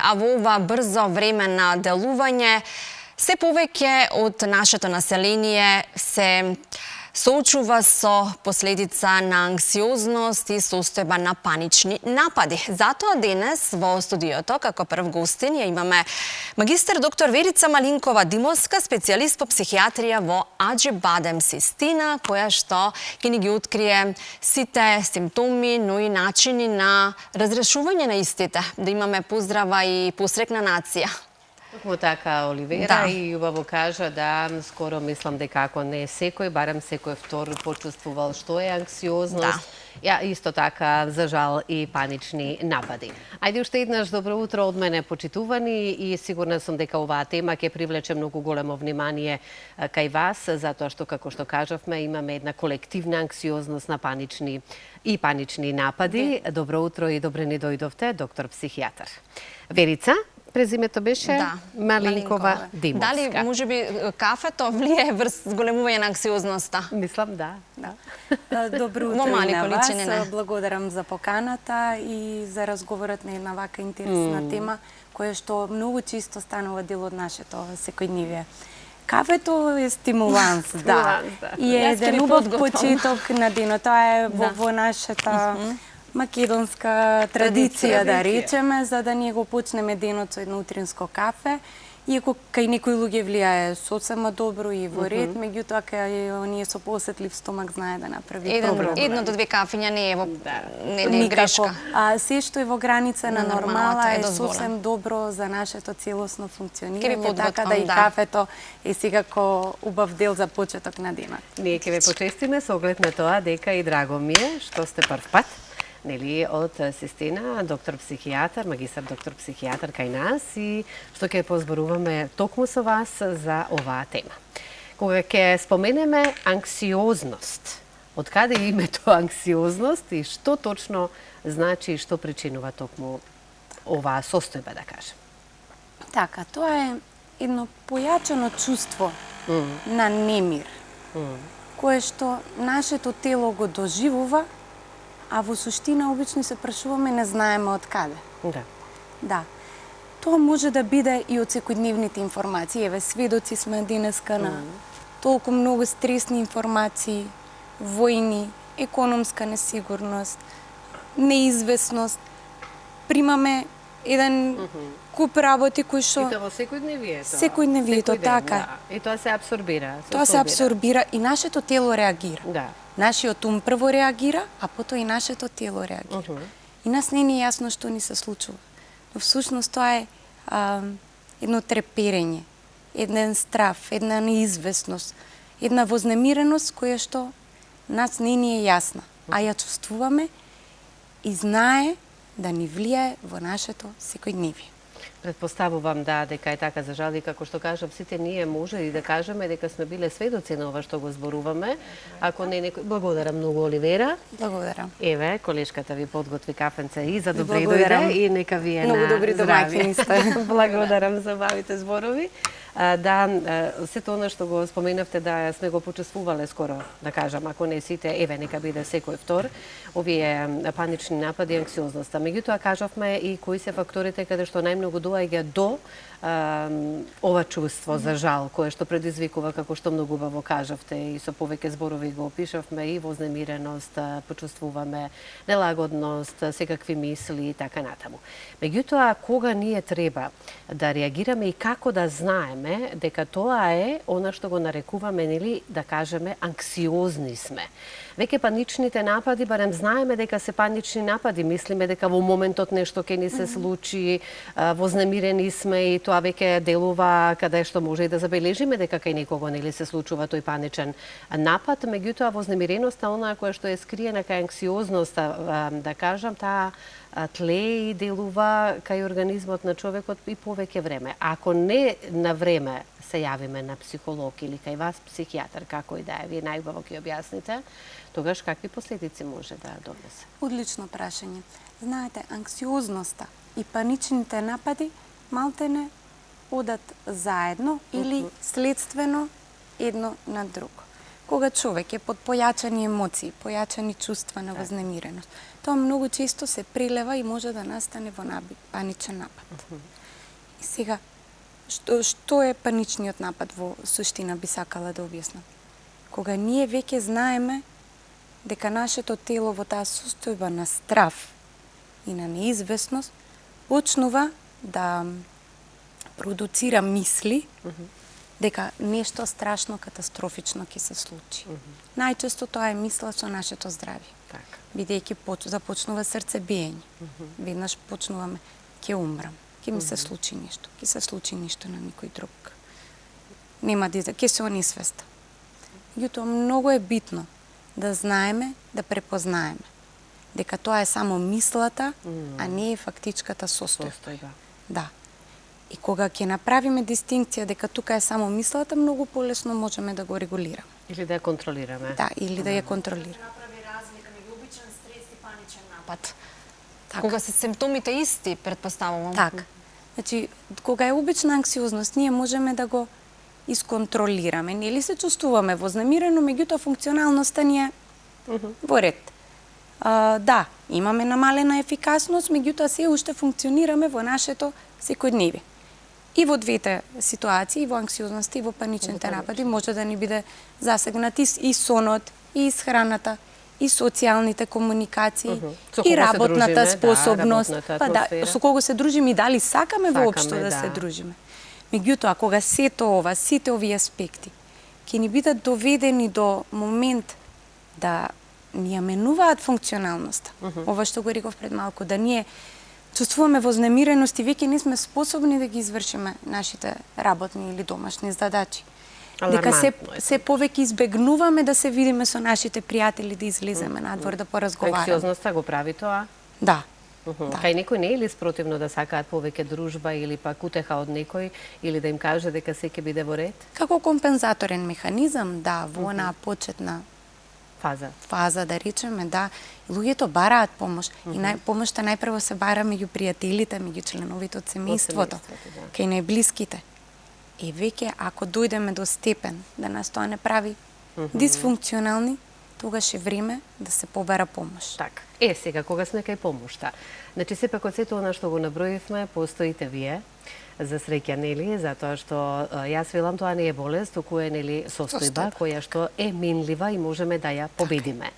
а во ова брзо време на делување, се повеќе од нашето население се соочува со последица на анксиозност и состојба на панични напади. Затоа денес во студиото, како прв гостин, ја имаме магистар доктор Верица Малинкова-Димовска, специјалист по психијатрија во Аџибадем Систина, која што ќе ни ги открие сите симптоми, но и начини на разрешување на истите. Да имаме поздрава и посрекна нација. Токму така, Оливера, Да. и убаво кажа да скоро мислам дека ако не секој, барем секој втор почувствувал што е анксиозност. Ја исто така, за жал, и панични напади. Ајде уште еднаш добро утро од мене, почитувани, и сигурна сум дека оваа тема ќе привлече многу големо внимание кај вас, затоа што, како што кажавме, имаме една колективна анксиозност на панични напади. Добро утро и добре ни дојдовте, доктор психијатар. Верица, презимето беше Малинкова-Димовска. Дали можеби кафето влие врз зголемување на анксиозноста? Мислам да. Добро утро и на вас. Благодарам за поканата и за разговорот на една вака интересна тема, која што многу чисто станува дел од нашето секојдневие. Кафето е стимуланс, да. И е еден убав почеток на денот. Тоа е во нашата македонска традиција, да речеме, за да ние го почнеме денот со едно утринско кафе. Иако кај некои луѓе влијае сосема добро и во ред, меѓутоа кај оние со посетлив стомак знае да направи проблем. Едно до две кафиња не е не грешка. Се што е во граница на нормала е сосем добро за нашето целосно функционирање, така да и кафето е секако убав дел за почеток на денот. Ние ќе ве почестиме со оглед на тоа дека и драго ми е што сте прв пат од Систина, доктор психијатар, магистар доктор психијатар кај нас, и што ќе позборуваме токму со вас за оваа тема. Кога ќе споменеме анксиозност, од каде името анксиозност и што точно значи и што причинува токму оваа состојба, да кажем? Така, тоа е едно појачено чувство на немир, кое што нашето тело го доживува, а во суштина обично се прашуваме, не знаеме од каде. Да. Тоа може да биде и од секојдневните информации. Еве, сведоци сме денеска на толку многу стресни информации, војни, економска несигурност, неизвестност. Примаме еден куп работи кои што... И тоа во секојдневието. Секојдневието, така. И тоа се абсорбира. Тоа се абсорбира и нашето тело реагира. Да. Нашиот ум прво реагира, а потоа и нашето тело реагира. И нас не е јасно што ни се случува. Но всушност тоа е едно треперење, еден страф, една неизвестност, една вознемиреност која што нас не ни е јасна, а ја чувствуваме и знае да ни влијае во нашето секојдневие. Предпоставувам дека е така, за жал, и како што кажам, сите ние може и да кажеме дека сме биле сведоци на ова што го зборуваме. Ако не некој... Благодарам многу, Оливера. Благодарам. Еве, колешката ви подготви кафенце и за добре дојде и нека ви е на многу добри домаќини сте. Благодарам за бавите зборови. Да, сето она што го споменавте да сме го почувствувале скоро, да кажам, ако не сите, еве, нека биде секој втор, овие панични напади, анксиозноста. Меѓутоа, кажавме и кои се факторите каде што најмногу доаѓа до ова чувство за жал, кое што предизвикува, како што многу убаво кажавте, и со повеќе зборови го опишавме, и вознемиреност, почувствуваме нелагодност, секакви мисли и така натаму. Меѓутоа, кога ние треба да реагираме и како да знаеме дека тоа е она што го нарекуваме, нели, да кажеме, анксиозни сме. Веќе паничните напади, барем знаеме дека се панични напади, мислиме дека во моментот нешто ќе ни се случи, вознемирени сме и тоа веќе делува каде што може и да забележиме дека кај некого нели се случува тој паничен напад, меѓутоа вознемиреноста, онаа која што е скриена кај анксиозноста, да кажам, таа тлее и делува кај организмот на човекот и повеќе време. Ако не на време се јавиме на психолог или кај вас психијатар, како и да е, вие најубаво ќе објасните, тогаш какви последици може да донесе? Одлично прашање. Знаете, анксиозноста и паничните напади малтене одат заедно или следствено едно на друго. кога човек е под појачани емоции, појачани чувства на вознемиреност. Тоа многу често се прелева и може да настане во паничен напад. И сега, што е паничниот напад во суштина би сакала да објаснам? Кога ние веќе знаеме дека нашето тело во таа состојба на страв и на неизвестност почнува да продуцира мисли дека нешто страшно катастрофично ќе се случи. Најчесто тоа е мисла со нашето здравје. Бидејќи започнува срцебиење. Веднаш почнуваме, ќе умрам, ќе ми се случи нешто, ќе се случи нешто на никој друг. Нема да ќе се онесвестам. Меѓутоа, многу е битно да знаеме, да препознаеме дека тоа е само мислата, а не е фактичката состојба. Да. И кога ќе направиме дистинкција дека тука е само мислата, многу полесно можеме да го регулираме. Или да ја контролираме. Да, или да ја контролираме. Направи разлика меѓу обичен стрес и паничен напад. Кога се симптомите исти, претпоставувам. Така. Значи, кога е обична анксиозност, ние можеме да го исконтролираме. Нели се чувствуваме вознемирено, меѓутоа функционалноста ни е во ред. Да, имаме намалена ефикасност, меѓутоа се уште функционираме во нашето секојдневие. И во двете ситуации, и во анксиозноста, и во паничните напади, може да ни биде засегнат и сонот, и исхраната, и социјалните комуникации, и работната способност. Со кого се дружиме и дали сакаме воопшто да се дружиме. Меѓутоа, кога сето ова, сите овие аспекти, ќе ни бидат доведени до момент да ни ја менуваат функционалноста, ова што го реков пред малку, да ние чувствуваме вознемиреност и веќе не сме способни да ги извршиме нашите работни или домашни задачи. Дека се повеќе избегнуваме да се видиме со нашите пријатели, да излеземе надвор, да поразговараме. Анксиозноста го прави тоа? Да. Кај некој не е ли спротивно да сакаат повеќе дружба или пак утеха од некој или да им каже дека се ќе биде во ред? Како компензаторен механизам, да, во онаа почетна фаза, да речеме, да, луѓето бараат помош. И помошта најпрво се бара меѓу пријателите, меѓу членовите од семејството, кај најблиските. И веќе, ако дојдеме до степен да нас тоа не прави дисфункционални, тогаш е време да се побара помош. Така. Сега, кога сме кај помошта, значи сепак од сето она што го наброивме, постоите вие, за среќа, нели, затоа што јас велам тоа не е болест, туку е, нели, состојба која што е минлива и можеме да ја победиме.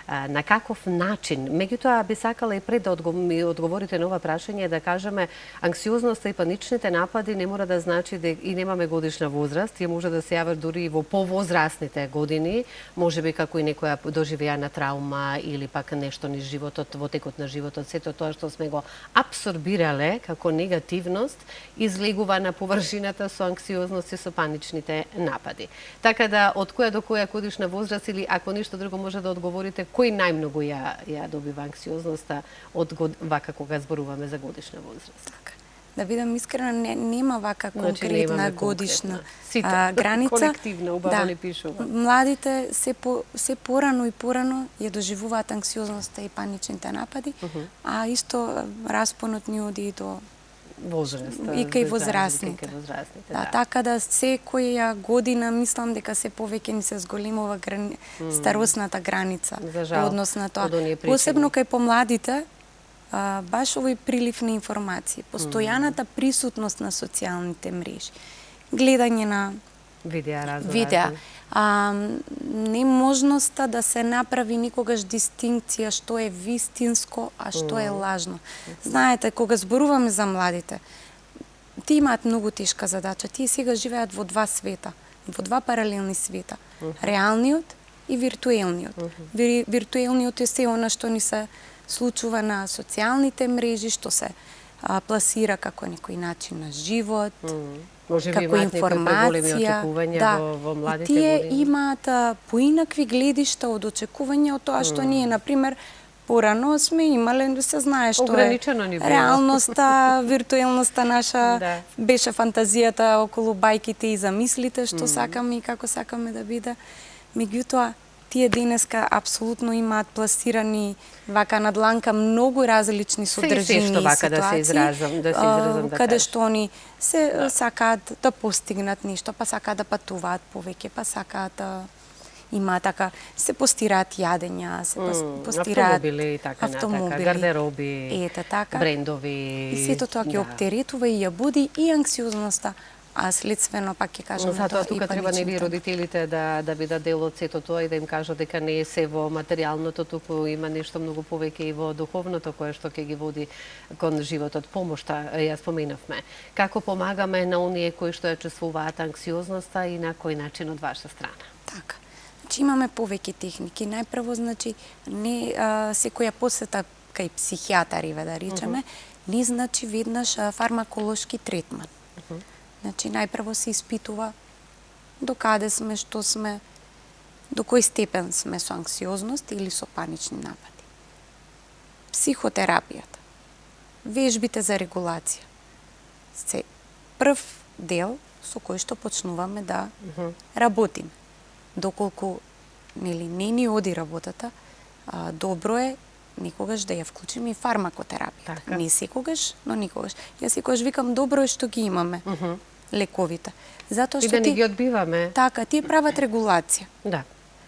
На каков начин? Меѓутоа, би сакала и пред да ми одговорите на ова прашање, да кажеме, анксиозноста и паничните напади не мора да значи и немаме годишна возраст, тие може да се јават дури и во повозрастните години, можеби како и некоја доживеана травма или пак нешто низ животот, во текот на животот, сето тоа што сме го абсорбирале како негативност, излегува на површината со анксиозност и со паничните напади. Така да, од која до која годишна возраст или ако ништо друго може да одговорите, кој најмногу ја добива анксиозноста од вака кога зборуваме за годишна возраст? Така. Да бидам искрена, нема вака конкретна годишна граница. Колективна, убаво не пишува. Младите се порано и порано ја доживуваат анксиозноста и паничните напади, а исто распонот ни оди и до возраста. И кај возрастните. Да, така да секоја година мислам дека се повеќе ни се зголемува старосната граница во однос на тоа. Посебно кај помладите, баш овој прилив на информации, постојаната присутност на социјалните мрежи, гледање на видеа, неможноста да се направи никогаш дистинкција што е вистинско, а што е лажно. Знаете, кога зборуваме за младите, тие имаат многу тешка задача. Тие сега живеат во два света, во два паралелни света. Реалниот и виртуелниот. Виртуелниот е се она што ни се случува на социјалните мрежи, што се пласира како некој начин на живот, како информација, во младите тие години. имаат поинакви гледишта од очекување од тоа што ние, например, порано сме имале, се знае што е реалноста, виртуелноста наша, беше фантазијата околу бајките и замислите, што сакаме и како сакаме да биде. Меѓутоа, тие денеска апсолутно имаат пласирани вака на дланка многу различни содржини и ситуации, каде што они се сакаат да постигнат нешто, па сакаат да патуваат повеќе, па сакаат да има така, се постираат јадења, се постираат автомобили, гардероби, брендови. И сето тоа ќе оптеретува и ја буди и анксиозноста, а следствено пак ќе кажеме затоа тука треба нели родителите да бидат дел од сето тоа и да им кажат дека не е се во материјалното, туку има нешто многу повеќе и во духовното кое што ќе ги води кон животот. Помошта ја споменавме. Како помагаме на оние кои што ја чувствуваат анксиозноста и на кој начин од ваша страна? Така. Значи имаме повеќе техники. Најпрво значи не секоја посета кај психијатари да речеме, не значи веднаш фармаколошки третман. Значи, најпрво се испитува до каде сме, што сме, до кој степен сме со анксиозност или со панични напади. Психотерапијата, вежбите за регулација, се прв дел со кој што почнуваме да работиме. Доколку нели не ни оди работата, добро е никогаш да ја вклучиме и фармакотерапија. Не секогаш, но никогаш. Јас секогаш викам добро е што ги имаме лековите. Затоа што и да не ги одбиваме. Така, тие прават регулација. Да.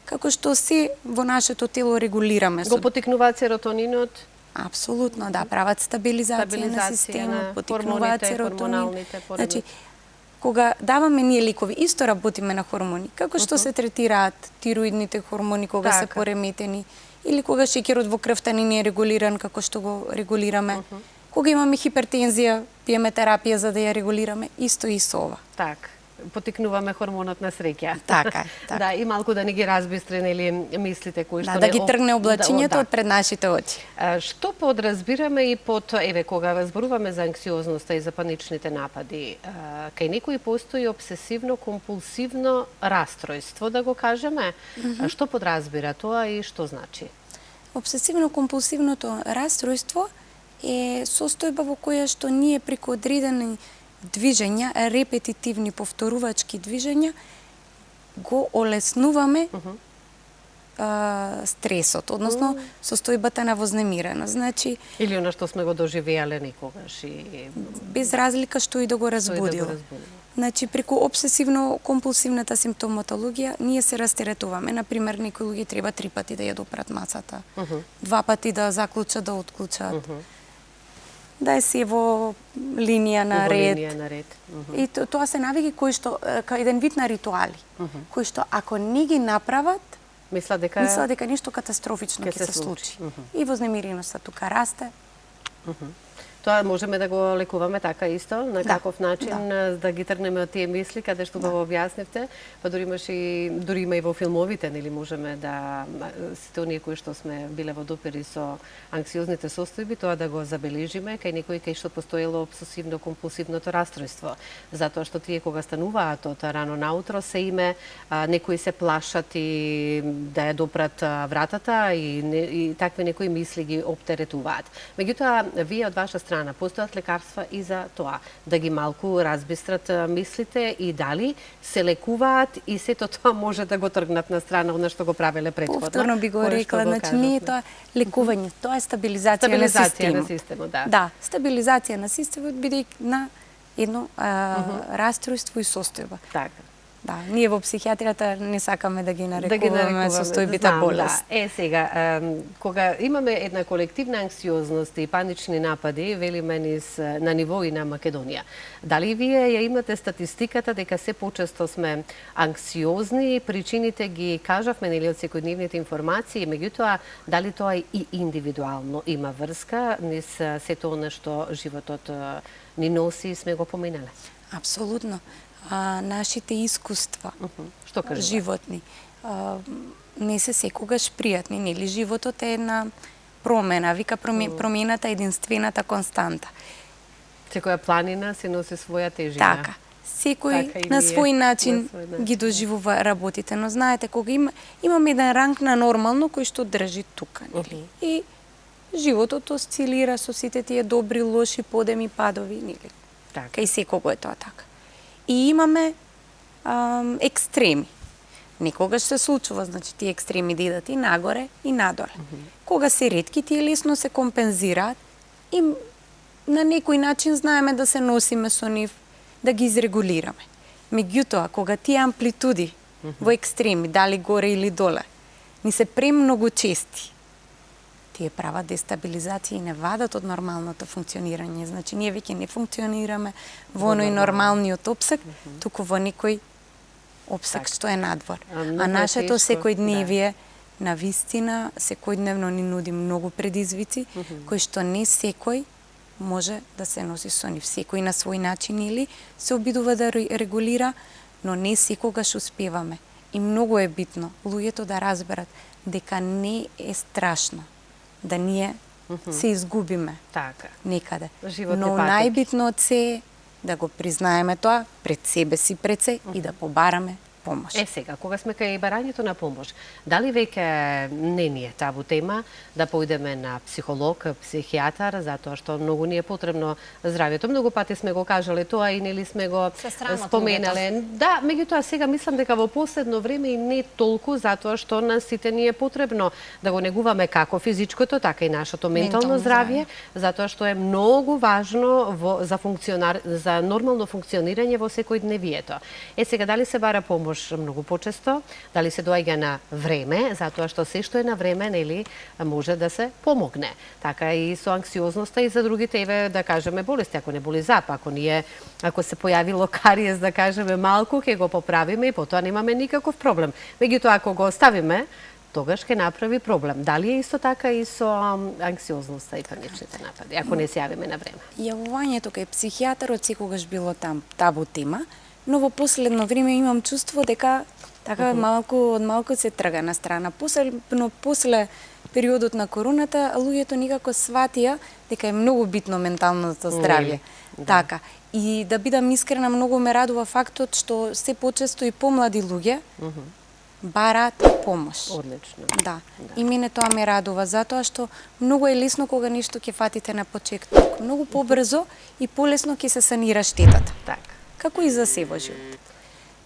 Како што се во нашето тело регулираме. Го потикнуваат серотонинот. Апсолутно, да, прават стабилизација на системот, потикнуваат серотонин. Значи, кога даваме ние лекови, исто работиме на хормони. Како што се третираат тироидните хормони кога се пореметени, или кога шеќерот во крвта не е регулиран како што го регулираме. Кога имаме хипертензија, пиеме терапија за да ја регулираме, исто и со ова. Так, потикнуваме хормонот на среќа. Така. Да, и малку да не ги разбистре нели мислите кои што да ги тргне облачињето од пред нашите очи. Што подразбираме и под кога зборуваме за анксиозноста и за паничните напади, кај некои постои обсесивно-компулсивно растројство, да го кажеме. Што подразбира тоа и што значи? Обсесивно-компулсивното растројство е состојба во која што ние преку одредени движења, репетитивни повторувачки движења, го олеснуваме стресот, односно состојбата на вознемиреност. Значи, или она што сме го доживеале некогаш и без разлика што и да го разбудило. Значи, преку обсесивно-компулсивната симптоматологија ние се растеретуваме. Например, некои луѓе треба 3 пати да ја допрат мацата, 2 пати да заклучат, да отклучат. Да е се во линија на ред. И тоа се навики кои што кај еден вид на ритуали, кои што ако не ги направат, мислат дека нешто катастрофично ќе се случи. И вознемиреноста тука расте. Тоа можеме да го лекуваме така исто, на каков начин да ги тргнеме од тие мисли, каде што го објаснивте, па дури има и во филмовите, нели можеме да сите оние кои што сме биле во допири со анксиозните состојби, тоа да го забележиме кај некој кај што постоело обсесивно-компулсивното растројство, затоа што тие кога стануваат од рано наутро се име, некои се плашат и да ја допрат вратата и такви некои мисли ги оптеретуваат. Меѓутоа, вие од ваша страна постојат лекарства и за тоа, да ги малку разбистрат мислите и дали се лекуваат и сето тоа може да го тргнат на страна од што го правеле претходно. Повторно би го рекла, значи не е тоа лекување, тоа е стабилизација на системот. Да, стабилизација на системот бидејќи на едно растројство и состојба. Така. Да, ние во психијатријата не сакаме да ги нарекуваме состојбите болест. Сега, кога имаме една колективна анксиозност и панични напади, велиме на ниво и на Македонија, дали вие ја имате статистиката дека се почесто сме анксиозни, причините ги кажавме нели од секојдневните информации, меѓутоа дали тоа и индивидуално има врска низ сето она што животот ни носи, сме го поминале? Апсолутно. Нашите искуства, животни, не се секогаш пријатни, нели? Животот е една промена, вика промената единствената константа. Секоја планина се носи своја тежина. Така. Секој на свој начин ги доживува работите, но знаете, кога имаме еден ранг на нормално кој што држи тука, нели? И животот осцилира со сите тие добри, лоши подеми, падови, нели? Кај секого е тоа така. И имаме екстреми. Некогаш се случува, значи тие екстреми да идат и нагоре и надоле. Кога се ретки, тие лесно се компензираат и на некој начин знаеме да се носиме со нив, да ги изрегулираме. Меѓутоа, кога тие амплитуди во екстреми, дали горе или доле, ни се премногу чести. Тие прават дестабилизација и не вадат од нормалното функционирање. Значи, ние веќе не функционираме во оној нормалниот опсек, туку во некој опсек што е надвор. А нашето секојдневие, на вистина, секојдневно ни нуди многу предизвици, кои што не секој може да се носи со нив. Секој на свој начин или се обидува да регулира, но не секогаш успеваме. И многу е битно луѓето да разберат дека не е страшно да ние се изгубиме некаде. Но најбитно е да го признаеме тоа пред себе си пред се и да побараме помош. Сега, кога сме кај барањето на помош, дали веќе не ни е табу тема да појдеме на психолог, психијатар, затоа што многу ни е потребно здравјето. Многу пати сме го кажале тоа и нели сме го споменале. Да, меѓутоа сега мислам дека во последно време и не толку, затоа што на сите ни е потребно да го негуваме како физичкото, така и нашето ментално здравје, затоа што е многу важно за нормално функционирање во секојдневието. Сега, дали се бара помош многу почесто, дали се доаѓа на време, затоа што се што е на време, нели, може да се помогне. Така и со анксиозноста и за другите, да кажеме, болести, ако не боли зап, ако се појавило кариес, да кажеме, малку, ќе го поправиме и потоа немаме никаков проблем. Меѓутоа, ако го оставиме, тогаш ќе направи проблем. Дали е исто така и со анксиозноста и паничните напади, ако не се јавиме на време? Јавувањето кај психијатарот секогаш било табу тема, но во последно време имам чувство дека така од малку се трга на страна. Посебно после периодот на короната, луѓето никако сватија дека е многу битно менталното здравје. Така. И да бидам искрена, многу ме радува фактот што се почесто и помлади луѓе бараат помош. Одлично. Да. И мене тоа ме радува, затоа што многу е лесно кога нешто ќе фатите на почеток. Многу побрзо и полесно ќе се санира штетата. Така. Како и за се во живот.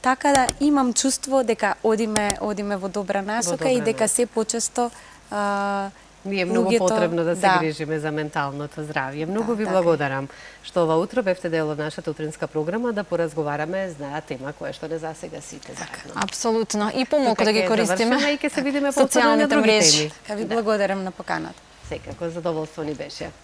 Така да имам чувство дека одиме во добра насока и дека се почесто Ми е многу потребно да се грижиме за менталното здравје. Многу ви благодарам што ова утро бевте дел од нашата утринска програма да поразговараме за тема која што не засега сите заедно. Апсолутно. И помалку да ги користиме. И ќе се видиме по други теми. Така ви благодарам на поканата. Секако задоволство ни беше.